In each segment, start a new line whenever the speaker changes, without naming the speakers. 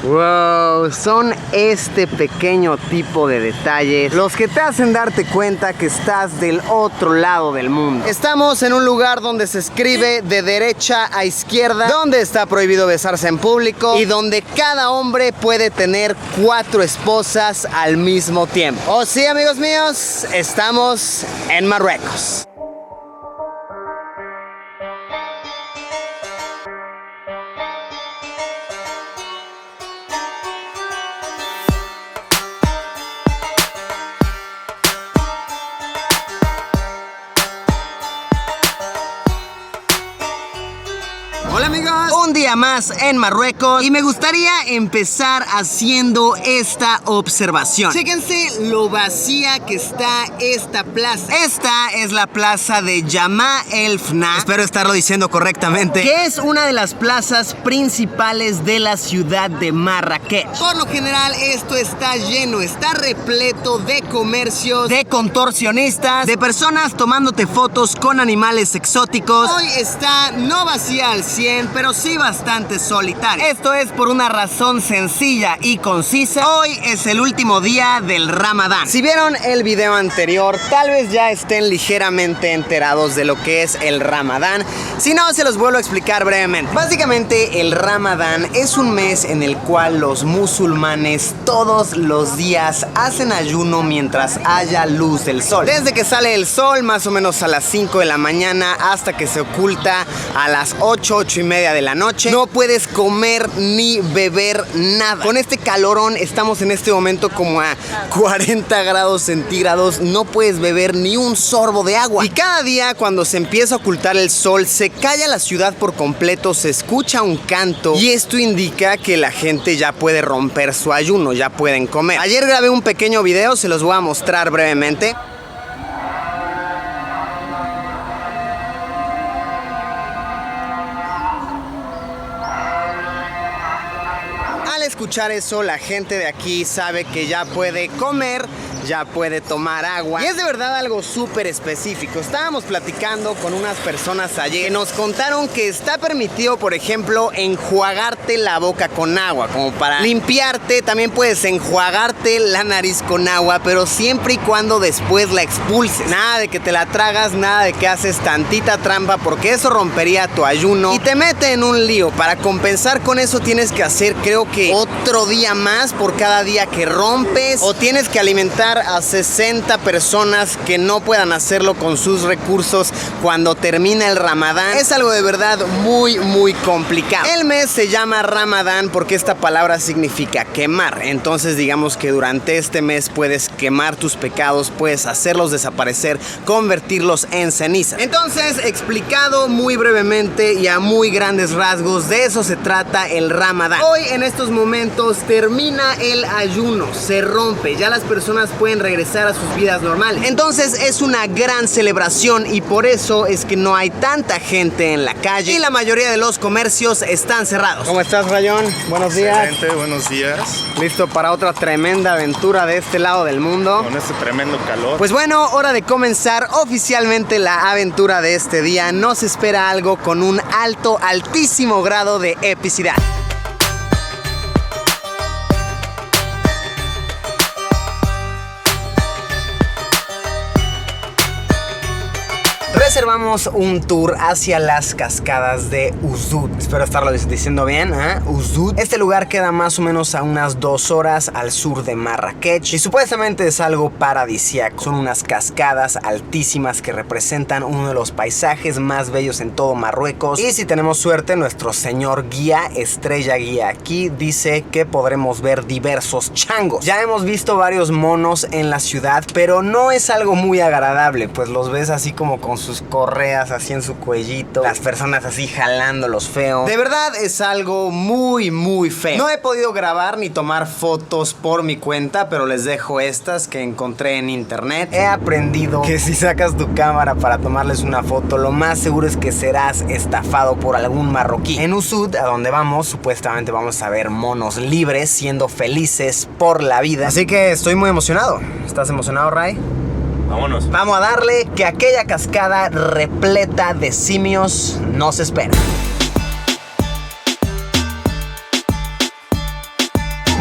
Wow, son este pequeño tipo de detalles los que te hacen darte cuenta que estás del otro lado del mundo. Estamos en un lugar donde se escribe de derecha a izquierda, donde está prohibido besarse en público y donde cada hombre puede tener 4 esposas al mismo tiempo. Oh sí, amigos míos, estamos en Marruecos. Hola amigos, un día más en Marruecos y me gustaría empezar haciendo esta observación. Chéquense lo vacía que está esta plaza. Esta es la plaza de Jemaa el Fna, espero estarlo diciendo correctamente, que es una de las plazas principales de la ciudad de Marrakech. Por lo general esto está lleno, está repleto de comercios, de contorsionistas, de personas tomándote fotos con animales exóticos. Hoy está no vacía al 100, pero sí bastante solitaria. Esto es por una razón sencilla y concisa. Hoy es el último día del Ramadán. Si vieron el video anterior, tal vez ya estén ligeramente enterados de lo que es el Ramadán. Si no, se los vuelvo a explicar brevemente. Básicamente, el Ramadán es un mes en el cual los musulmanes todos los días hacen ayuno mientras haya luz del sol. Desde que sale el sol, más o menos a las 5 de la mañana, hasta que se oculta a las 8 y media de la noche, no puedes comer ni beber nada. Con este calorón, estamos en este momento como a 40 grados centígrados, no puedes beber ni un sorbo de agua. Y cada día cuando se empieza a ocultar el sol, se calla la ciudad por completo, se escucha un canto y esto indica que la gente ya puede romper su ayuno, ya pueden comer. Ayer grabé un pequeño video, se los voy a mostrar brevemente. Al escuchar eso, la gente de aquí sabe que ya puede comer, ya puede tomar agua. Y es de verdad algo súper específico. Estábamos platicando con unas personas ayer que nos contaron que está permitido, por ejemplo, enjuagarte la boca con agua, como para limpiarte. También puedes enjuagarte la nariz con agua, pero siempre y cuando después la expulses. Nada de que te la tragas, nada de que haces tantita trampa, porque eso rompería tu ayuno y te mete en un lío. Para compensar con eso tienes que hacer, creo que otro día más por cada día que rompes, o tienes que alimentar a 60 personas que no puedan hacerlo con sus recursos cuando termina el Ramadán. Es algo de verdad muy complicado. El mes se llama Ramadán porque esta palabra significa quemar. Entonces digamos que durante este mes puedes quemar tus pecados, puedes hacerlos desaparecer, convertirlos en ceniza. Entonces, explicado muy brevemente y a muy grandes rasgos, de eso se trata el Ramadán. Hoy en estos momentos termina el ayuno, se rompe, ya las personas pueden regresar a sus vidas normales. Entonces es una gran celebración y por eso es que no hay tanta gente en la calle y la mayoría de los comercios están cerrados. ¿Cómo estás, Rayón? Buenos días.
Excelente, buenos días.
¿Listo para otra tremenda aventura de este lado del mundo?
Con este tremendo calor.
Pues bueno, hora de comenzar oficialmente la aventura de este día. Nos espera algo con un altísimo grado de epicidad. Reservamos un tour hacia las cascadas de Ouzoud. Espero estarlo diciendo bien, Ouzoud. Este lugar queda más o menos a unas 2 horas al sur de Marrakech y supuestamente es algo paradisíaco. Son unas cascadas altísimas que representan uno de los paisajes más bellos en todo Marruecos. Y si tenemos suerte, nuestro señor guía, estrella guía aquí, dice que podremos ver diversos changos. Ya hemos visto varios monos en la ciudad, pero no es algo muy agradable, pues los ves así como con sus correas así en su cuellito, las personas así jalándolos feo. De verdad es algo muy feo. No he podido grabar ni tomar fotos por mi cuenta, pero les dejo estas que encontré en internet. He aprendido que si sacas tu cámara para tomarles una foto, lo más seguro es que serás estafado por algún marroquí. En Ouzoud, a donde vamos, supuestamente vamos a ver monos libres siendo felices por la vida. Así que estoy muy emocionado. ¿Estás emocionado, Ray?
Vámonos.
Vamos a darle, que aquella cascada repleta de simios nos espera.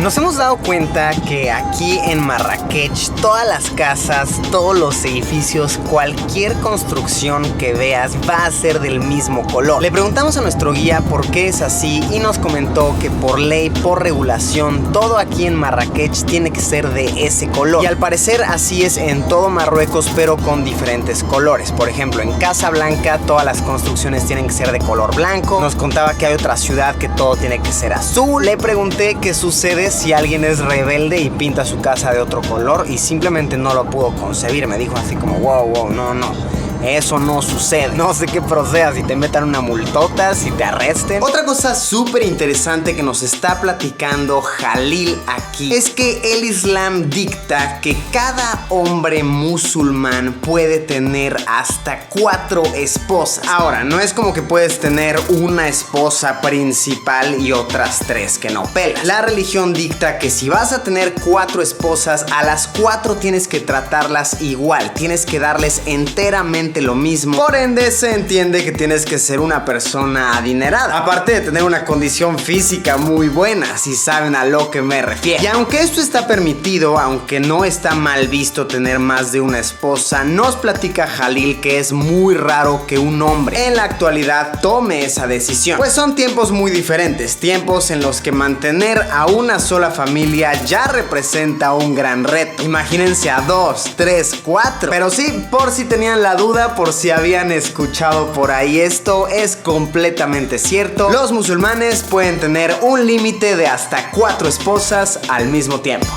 Nos hemos dado cuenta que aquí en Marrakech todas las casas, todos los edificios, cualquier construcción que veas va a ser del mismo color. Le preguntamos a nuestro guía por qué es así y nos comentó que por ley, por regulación, todo aquí en Marrakech tiene que ser de ese color. Y al parecer así es en todo Marruecos, pero con diferentes colores. Por ejemplo, en Casablanca todas las construcciones tienen que ser de color blanco. Nos contaba que hay otra ciudad que todo tiene que ser azul. Le pregunté qué sucede si alguien es rebelde y pinta su casa de otro color y simplemente no lo pudo concebir. Me dijo así como wow, no. Eso no sucede. No sé qué proceda, si te metan una multota, si te arresten. Otra cosa súper interesante que nos está platicando Jalil aquí es que el Islam dicta que cada hombre musulmán puede tener hasta 4 esposas. Ahora, no es como que puedes tener una esposa principal y otras 3 que no pelas. La religión dicta que si vas a tener 4 esposas, a las 4 tienes que tratarlas igual. Tienes que darles enteramente lo mismo. Por ende, se entiende que tienes que ser una persona adinerada, aparte de tener una condición física muy buena, si saben a lo que me refiero. Y aunque esto está permitido, aunque no está mal visto tener más de una esposa, nos platica Jalil que es muy raro que un hombre en la actualidad tome esa decisión, pues son tiempos muy diferentes, tiempos en los que mantener a una sola familia ya representa un gran reto. Imagínense a 2, 3, 4. Pero sí, por si tenían la duda, por si habían escuchado por ahí, esto es completamente cierto. Los musulmanes pueden tener un límite de hasta 4 esposas al mismo tiempo.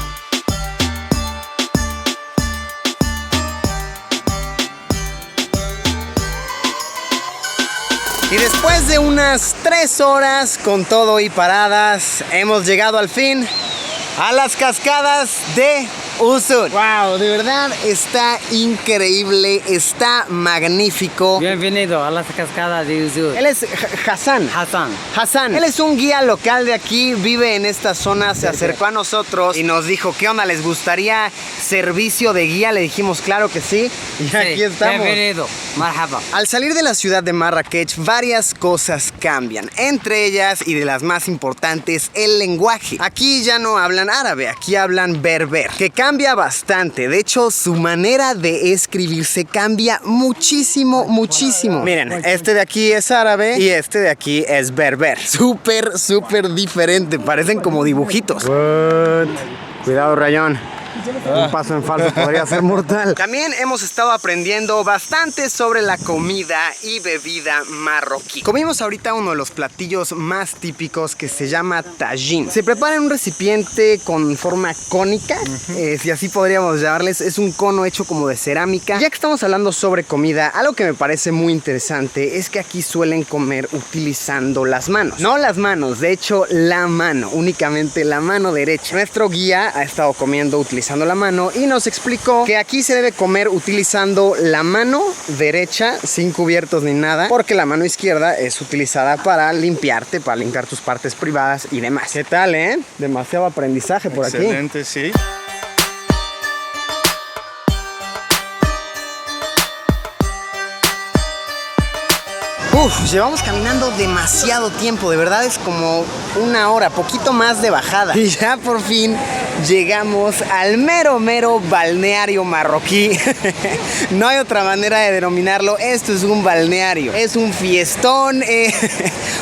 Y después de unas 3 horas con todo y paradas, hemos llegado al fin a las cascadas de Usud. Wow, de verdad está increíble, está magnífico.
Bienvenido a las cascadas de Usud.
Él es Hassan. Él es un guía local de aquí, vive en esta zona, se acercó a nosotros y nos dijo, ¿qué onda? ¿Les gustaría servicio de guía? Le dijimos, claro que sí. Y aquí estamos.
Bienvenido, marhaba.
Al salir de la ciudad de Marrakech, varias cosas cambian. Entre ellas, y de las más importantes, el lenguaje. Aquí ya no hablan árabe, aquí hablan berber, que cambia bastante. De hecho, su manera de escribirse cambia muchísimo. Miren, este de aquí es árabe y este de aquí es berber. Súper diferente. Parecen como dibujitos. Cuidado, Rayón. Un paso en falso podría ser mortal. También hemos estado aprendiendo bastante sobre la comida y bebida marroquí. Comimos ahorita uno de los platillos más típicos que se llama tajín. Se prepara en un recipiente con forma cónica, si así podríamos llamarles. Es un cono hecho como de cerámica. Ya que estamos hablando sobre comida, algo que me parece muy interesante es que aquí suelen comer utilizando las manos. No las manos, de hecho la mano, únicamente la mano derecha. Nuestro guía ha estado comiendo utilizando la mano y nos explicó que aquí se debe comer utilizando la mano derecha sin cubiertos ni nada, porque la mano izquierda es utilizada para limpiarte, para limpiar tus partes privadas y demás. ¿Qué tal, Demasiado aprendizaje por aquí.
Excelente, sí.
Llevamos caminando demasiado tiempo, de verdad es como 1 hora, poquito más de bajada. Y ya por fin llegamos al mero balneario marroquí. No hay otra manera de denominarlo, esto es un balneario. Es un fiestón,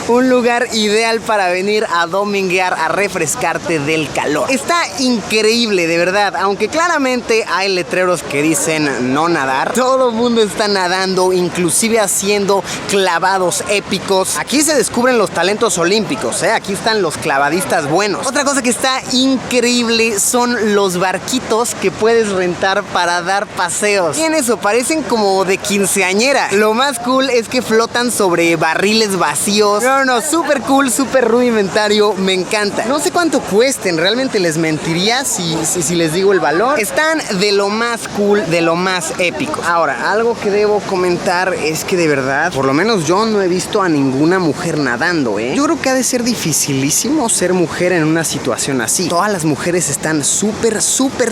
un lugar ideal para venir a dominguear, a refrescarte del calor. Está increíble, de verdad, aunque claramente hay letreros que dicen no nadar. Todo el mundo está nadando, inclusive haciendo clavados épicos. Aquí se descubren los talentos olímpicos, aquí están los clavadistas buenos. Otra cosa que está increíble son los barquitos que puedes rentar para dar paseos. ¿Quién eso? Parecen como de quinceañera. Lo más cool es que flotan sobre barriles vacíos. No, súper cool, súper rudimentario, me encanta. No sé cuánto cuesten, realmente les mentiría si les digo el valor. Están de lo más cool, de lo más épico. Ahora, algo que debo comentar es que de verdad, por lo menos yo no he visto a ninguna mujer nadando, Yo creo que ha de ser dificilísimo ser mujer en una situación así. Todas las mujeres están súper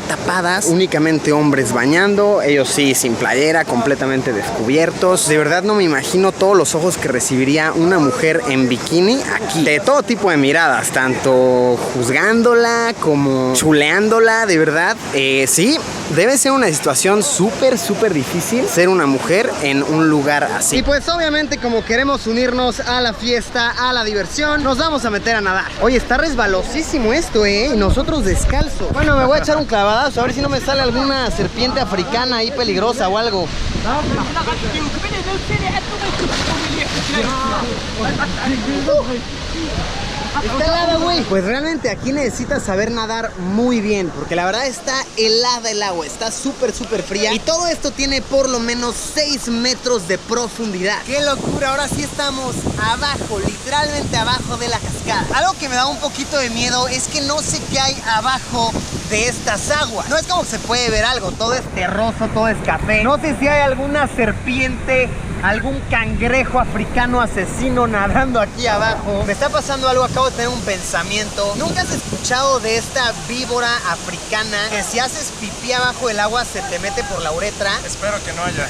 tapadas. Únicamente hombres bañando, ellos sí sin playera, completamente descubiertos. De verdad no me imagino todos los ojos que recibiría una mujer en bikini aquí. De todo tipo de miradas, tanto juzgándola como chuleándola, de verdad. Sí, debe ser una situación súper difícil ser una mujer en un lugar así. Y pues obviamente como queremos unirnos a la fiesta, a la diversión, nos vamos a meter a nadar. Oye, está resbalosísimo esto, y nosotros descalzos. Bueno, me voy a echar un clavadazo a ver si no me sale alguna serpiente africana ahí peligrosa o algo. Está helada, güey. Pues realmente aquí necesitas saber nadar muy bien, porque la verdad está helada el agua, está súper fría. Y todo esto tiene por lo menos 6 metros de profundidad. ¡Qué locura! Ahora sí estamos abajo, literalmente abajo de la cascada. Algo que me da un poquito de miedo es que no sé qué hay abajo de estas aguas. No es como que se puede ver algo, todo es terroso, todo es café. No sé si hay alguna serpiente, algún cangrejo africano asesino nadando aquí abajo. Me está pasando algo, acabo de tener un pensamiento. ¿Nunca has escuchado de esta víbora africana que si haces pipí abajo del agua se te mete por la uretra?
Espero que no haya.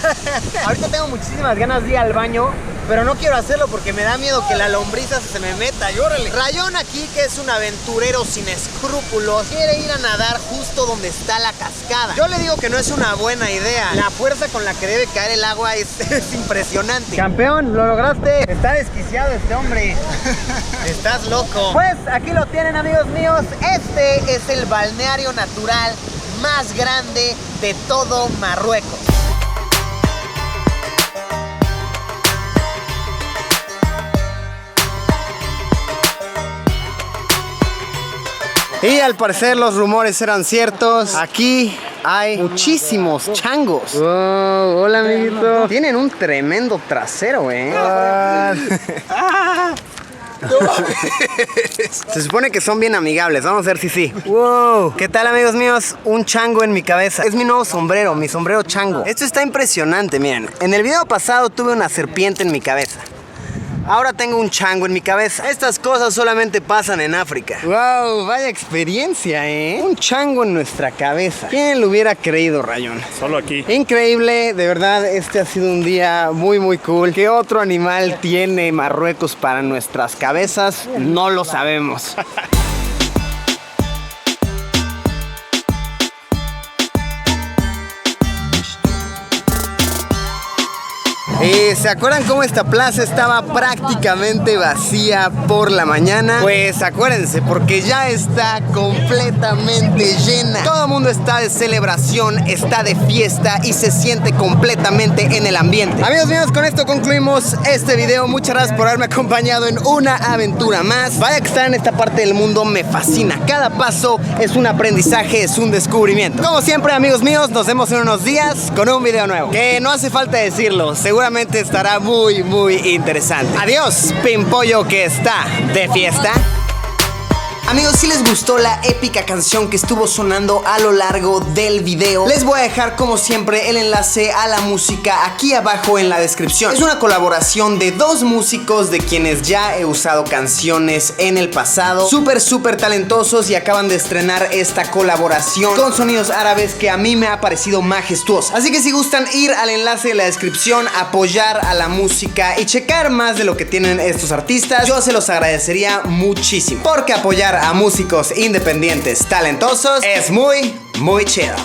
Ahorita tengo muchísimas ganas de ir al baño, pero no quiero hacerlo porque me da miedo que la lombriza se me meta. Y órale. Rayón aquí, que es un aventurero sin escrúpulos, quiere ir a nadar justo donde está la cascada. Yo le digo que no es una buena idea. La fuerza con la que debe caer el agua es impresionante. Campeón, lo lograste. Está desquiciado este hombre. Estás loco. Pues aquí lo tienen, amigos míos. Este es el balneario natural más grande de todo Marruecos. Y al parecer los rumores eran ciertos. Aquí hay muchísimos changos. Oh, hola, amiguito. Tienen un tremendo trasero, Se supone que son bien amigables. Vamos a ver si sí. Wow. ¿Qué tal, amigos míos? Un chango en mi cabeza. Es mi nuevo sombrero, mi sombrero chango. Esto está impresionante, miren. En el video pasado tuve una serpiente en mi cabeza. Ahora tengo un chango en mi cabeza. Estas cosas solamente pasan en África. ¡Wow! Vaya experiencia, Un chango en nuestra cabeza. ¿Quién lo hubiera creído, Rayón?
Solo aquí.
Increíble, de verdad, este ha sido un día muy cool. ¿Qué otro animal tiene Marruecos para nuestras cabezas? No lo sabemos. ¿Se acuerdan cómo esta plaza estaba prácticamente vacía por la mañana? Pues acuérdense, porque ya está completamente llena. Todo el mundo está de celebración, está de fiesta y se siente completamente en el ambiente. Amigos míos, con esto concluimos este video. Muchas gracias por haberme acompañado en una aventura más. Vaya que estar en esta parte del mundo me fascina. Cada paso es un aprendizaje, es un descubrimiento. Como siempre, amigos míos, nos vemos en unos días con un video nuevo. Que no hace falta decirlo, seguramente estará muy interesante. Adiós, pimpollo que está de fiesta. Amigos, si les gustó la épica canción que estuvo sonando a lo largo del video, les voy a dejar como siempre el enlace a la música aquí abajo en la descripción. Es una colaboración de dos músicos de quienes ya he usado canciones en el pasado, súper talentosos, y acaban de estrenar esta colaboración con sonidos árabes que a mí me ha parecido majestuosa. Así que si gustan ir al enlace de la descripción, apoyar a la música y checar más de lo que tienen estos artistas, yo se los agradecería muchísimo, porque apoyar a músicos independientes talentosos es muy chido.